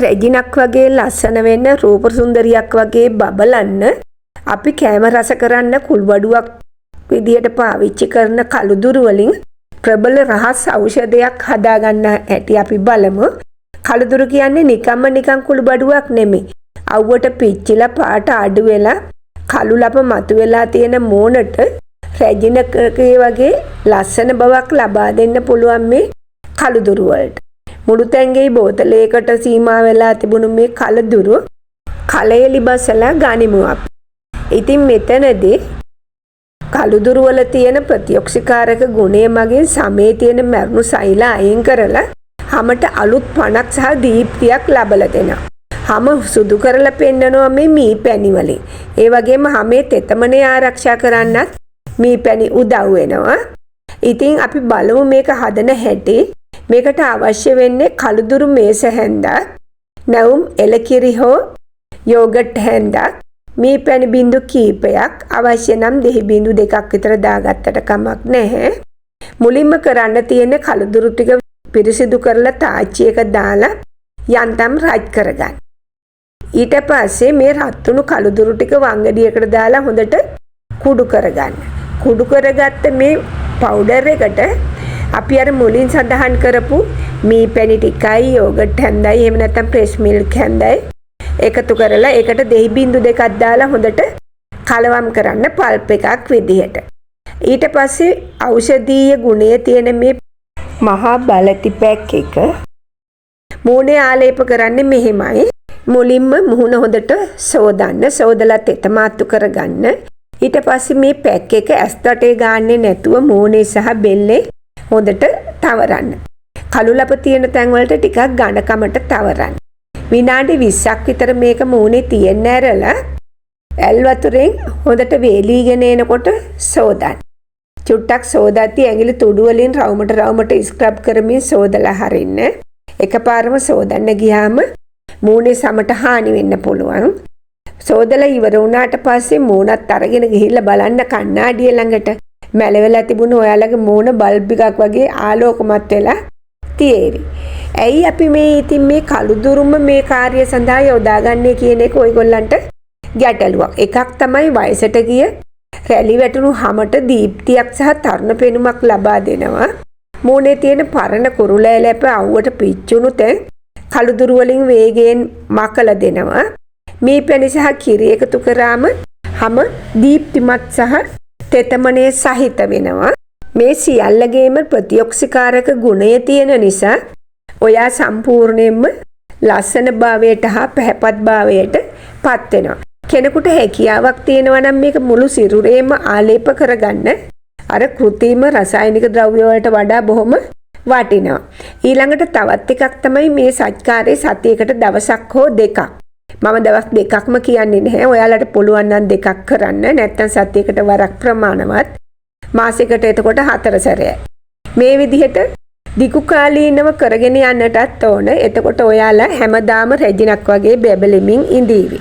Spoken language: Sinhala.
රෙජිනක් වගේ ලස්සන වෙන්න රූප සුන්දරියක් වගේ බබලන්න අපි කැම රස කරන්න කුල්බඩුවක් විදියට පාවිච්චි කරන කළුදුරු වලින් ප්‍රබල රහස් ඖෂධයක් හදාගන්න හැටි අපි බලමු. කළුදුරු කියන්නේ නිකන් කුළුබඩුවක් නෙමෙයි. අවුවට පිච්චිලා පාට අඩු වෙලා කළු ලප මතු වෙලා තියෙන මෝනට රෙජිනකේ වගේ ලස්සන බවක් ලබා දෙන්න පුළුවන් මේ කළුදුරු වලට. මුළු තැන්ගේ බෝතලයකට සීමා වෙලා තිබුණු මේ කළුදුරු කලෙලි බසලා ගනිමු අපි. ඉතින් මෙතනදී කළුදුරු වල තියෙන ප්‍රතිඔක්සිකාරක ගුණය මගින් සමේ තියෙන මරණු සෛල අයින් කරලා හැමට අලුත් පණක් සහ දීප්තියක් ලබලා දෙනවා. හැම සුදු කරලා පෙන්නනවා මේ මී පැණි වලින්. ඒ වගේම හැමේ තෙතමනේ ආරක්ෂා කරන්නත් මී පැණි උදව් වෙනවා. ඉතින් අපි බලමු මේක හදන හැටි. මේකට අවශ්‍ය වෙන්නේ කළුදුරු මේස හැන්දක්, නැවුම් එලකිරි හෝ යෝගට් හැන්දක්, මේ පැණි බිඳු කීපයක්, අවශ්‍ය නම් දෙහි බිඳු දෙකක් විතර දාගත්තට කමක් නැහැ. මුලින්ම කරන්න තියෙන්නේ කළුදුරු ටික පිරිසිදු කරලා තාච්චියක දාලා යන්තම් රජ් කරගන්න. ඊට පස්සේ මේ රත්තුණු කළුදුරු ටික වංගඩියකට දාලා හොඳට කුඩු කරගන්න. කුඩු කරගත්ත මේ පවුඩර් එකට අපි අර මුලින් සඳහන් කරපු මී පැණි ටිකයි යෝගට් හැන්දයි එහෙම නැත්නම් ප්‍රෙස් මිල්ක් හැන්දයි එකතු කරලා ඒකට දෙහි බිඳු දෙකක් දාලා හොඳට කලවම් කරන්න පල්ප් එකක් විදිහට. ඊට පස්සේ ඖෂධීය ගුණය තියෙන මේ මහා බලති පැක් එක මූණේ ආලේප කරන්නේ මෙහෙමයි. මුලින්ම මුහුණ හොඳට සෝදන්න, සෝදලා තෙත මාත්තු කරගන්න. ඊට පස්සේ මේ පැක් එක ඇස්තටේ ගාන්නේ නැතුව මූණේ සහ බෙල්ලේ හොඳට තවරන්න. කළු ලප තියෙන තැන් වලට ටිකක් ඝනකමට තවරන්න. විනාඩි 20ක් විතර මේක මූණේ තියන්න ඇරලා ඇල් වතුරෙන් හොඳට වේලීගෙන එනකොට සෝදන්න. චුට්ටක් සෝදද්දී ඇඟිලි තුඩු වලින් රවුමට ස්ක්‍රබ් කරමින් සෝදලා හරින්න. එකපාරම සෝදන්න ගියාම මූණේ සමට හානි වෙන්න පුළුවන්. සෝදලා ඉවර වුණාට පස්සේ මූණත් අරගෙන ගිහිල්ලා බලන්න කණ්ණාඩිය ළඟට. මැලවෙලා තිබුණ ඔයාලගේ මූණ බල්බ් එකක් වගේ ආලෝකමත් වෙලා තියෙවි. ඇයි අපි ඉතින් මේ කළුදුරුම මේ කාර්ය සඳහා යොදාගන්නේ කියන එක ඔයගොල්ලන්ට ගැටලුවක්. එකක් තමයි වයසට ගිය රැලි වැටුණු හැමට දීප්තියක් සහ තරුණ පෙනුමක් ලබා දෙනවා. මූණේ තියෙන පරණ කුරුලෑ ලැප අවුවට පිච්චුණු තැන් කළුදුරු වලින් වේගයෙන් මකලා දෙනවා. මේ පැණි සහ කිරි එකතු කරාම හැම දීප්තිමත් සහ තෙතමනේ සහිත වෙනවා. මේ සියල්ලගේම ප්‍රතිඔක්සිකාරක ගුණය තියෙන නිසා ඔයා සම්පූර්ණයෙන්ම ලස්සන භාවයට හා පැහැපත් භාවයට පත් වෙනවා. කෙනෙකුට හැකියාවක් තියෙනවා නම් මේක මුළු සිරුරේම ආලේප කරගන්න අර කෘත්‍රිම රසායනික ද්‍රව්‍ය වලට වඩා බොහොම වටිනවා. ඊළඟට තවත් එකක් තමයි මේ සත්කාරයේ සතියකට දවසක් හෝ දෙකක්. මම දවස් දෙකක්ම කියන්නේ නැහැ. ඔයාලට පුළුවන් නම් දෙකක් කරන්න. නැත්නම් සතියකට වරක් ප්‍රමාණවත්. මාසෙකට එතකොට 4 සැරයක්. මේ විදිහට දිගු කාලීනව කරගෙන යන්නටත් ඕන. එතකොට ඔයාලා හැමදාම රෙජිනක් වගේ බැබලෙමින් ඉඳීවි.